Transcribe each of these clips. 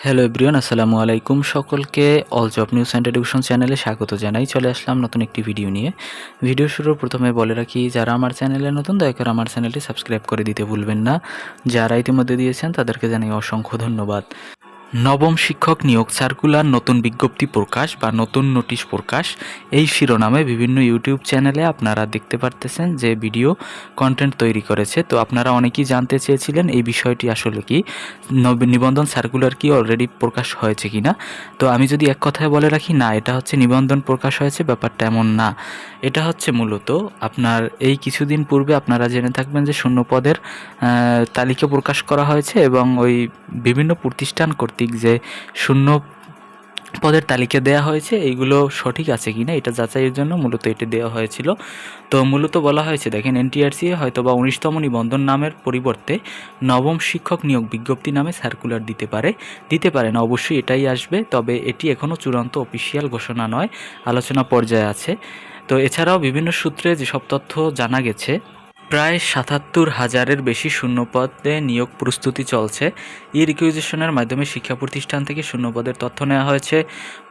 Hello everyone, আসসালামু আলাইকুম। সকলকে all job news and education চ্যানেলে স্বাগত জানাই। চলে আসলাম নতুন একটি ভিডিও নিয়ে। ভিডিও শুরুর প্রথমে বলে রাখি, যারা আমার চ্যানেলে নতুন দয়া করে আমার চ্যানেলটি সাবস্ক্রাইব করে দিতে ভুলবেন না। যারা ইতিমধ্যে দিয়েছেন তাদেরকে জানাই অসংখ্য ধন্যবাদ। নবম শিক্ষক নিয়োগ সার্কুলার নতুন বিজ্ঞপ্তি প্রকাশ বা নতুন নোটিশ প্রকাশ, এই শিরোনামে বিভিন্ন ইউটিউব চ্যানেলে আপনারা দেখতে পারতেছেন যে ভিডিও কন্টেন্ট তৈরি করেছে। তো আপনারা অনেকেই জানতে চেয়েছিলেন এই বিষয়টি আসলে কি, নিবন্ধন সার্কুলার কি অলরেডি প্রকাশ হয়েছে কিনা। তো আমি যদি এক কথায় বলে রাখি, না, এটা হচ্ছে নিবন্ধন প্রকাশ হয়েছে, ব্যাপারটা এমন না। এটা হচ্ছে মূলত আপনার এই কিছুদিন পূর্বে আপনারা জেনে থাকবেন যে শূন্য পদের তালিকা প্রকাশ করা হয়েছে এবং ওই বিভিন্ন প্রতিষ্ঠান কর্তৃক যে শূন্য পদের তালিকা দেওয়া হয়েছে এইগুলো সঠিক আছে কিনা এটা যাচাইয়ের জন্য মূলত এটি দেওয়া হয়েছিল। তো মূলত বলা হয়েছে, দেখেন, এনটিআরসি হয়তো বা 19তম নিবন্ধন নামের পরিবর্তে নবম শিক্ষক নিয়োগ বিজ্ঞপ্তি নামে সার্কুলার দিতে পারে না, অবশ্যই এটাই আসবে। তবে এটি এখনও চূড়ান্ত অফিসিয়াল ঘোষণা নয়, আলোচনা পর্যায়ে আছে। তো এছাড়াও বিভিন্ন সূত্রে যেসব তথ্য জানা গেছে, প্রায় ৭৭,০০০-এর বেশি শূন্যপদে নিয়োগ প্রস্তুতি চলছে। ই রিকুইজিশনের মাধ্যমে শিক্ষা প্রতিষ্ঠান থেকে শূন্যপদের তথ্য নেওয়া হয়েছে।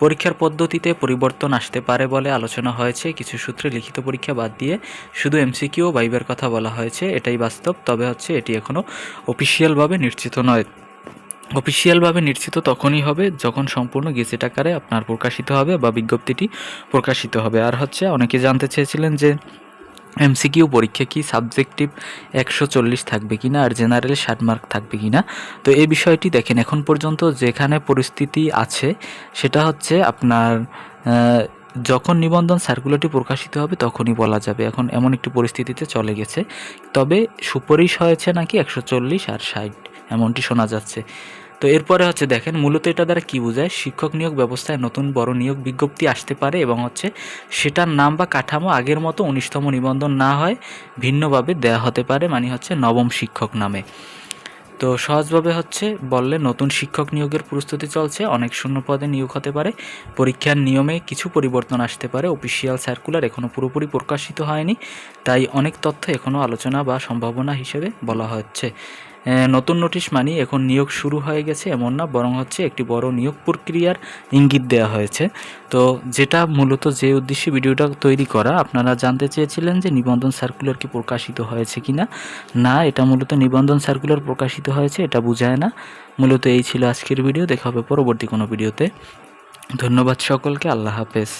পরীক্ষার পদ্ধতিতে পরিবর্তন আসতে পারে বলে আলোচনা হয়েছে। কিছু সূত্রে লিখিত পরীক্ষা বাদ দিয়ে শুধু এমসিকিউ ও ভাইবার কথা বলা হয়েছে, এটাই বাস্তব। তবে এটি এখনও অফিসিয়ালভাবে নিশ্চিত নয়। অফিসিয়ালভাবে নিশ্চিত তখনই হবে যখন সম্পূর্ণ গেজেট আকারে আপনার প্রকাশিত হবে বা বিজ্ঞপ্তিটি প্রকাশিত হবে। আর অনেকে জানতে চেয়েছিলেন যে এমসিকিউ পরীক্ষা কি সাবজেক্টিভ 140 থাকবে কিনা আর জেনারেল 60 মার্ক থাকবে কিনা। তো এই বিষয়টি দেখেন, এখন পর্যন্ত যেখানে পরিস্থিতি আছে সেটা হচ্ছে আপনার যখন নিবন্ধন সার্কুলারটি প্রকাশিত হবে তখনই বলা যাবে। এখন এমন একটি পরিস্থিতিতে চলে গেছে। তবে সুপারিশ হয়েছে নাকি 140 আর 60, এমনটি শোনা যাচ্ছে। তো এরপরে দেখেন, মূলত এটা দ্বারা কি বোঝায়, শিক্ষক নিয়োগ ব্যবস্থায় নতুন বড় নিয়োগ বিজ্ঞপ্তি আসতে পারে এবং সেটার নাম বা কাঠামো আগের মতো 19তম নিবন্ধন না হয় ভিন্নভাবে দেয়া হতে পারে, মানে নবম শিক্ষক নামে। তো সহজভাবে বললে, নতুন শিক্ষক নিয়োগের প্রস্তুতি চলছে, অনেক শূন্য পদে নিয়োগ হতে পারে, পরীক্ষার নিয়মে কিছু পরিবর্তন আসতে পারে। অফিসিয়াল সার্কুলার এখনও পুরোপুরি প্রকাশিত হয়নি, তাই অনেক তথ্য এখনও আলোচনা বা সম্ভাবনা হিসেবে বলা হচ্ছে। নতুন নোটিশ মানি এখন নিয়োগ শুরু হয়ে গেছে এমন না, বরং একটি বড় নিয়োগ প্রক্রিয়ার ইঙ্গিত দেওয়া হয়েছে। তো যেটা মূলত যে উদ্দেশ্যে ভিডিওটা তৈরি করা, আপনারা জানতে চেয়েছিলেন যে নিবন্ধন সার্কুলার কি প্রকাশিত হয়েছে কিনা। না, এটা মূলত নিবন্ধন সার্কুলার প্রকাশিত হয়েছে এটা বোঝায় না। মূলত এই ছিল আজকের ভিডিও। দেখা হবে পরবর্তী কোনো ভিডিওতে। ধন্যবাদ সকলকে। আল্লাহ হাফেজ।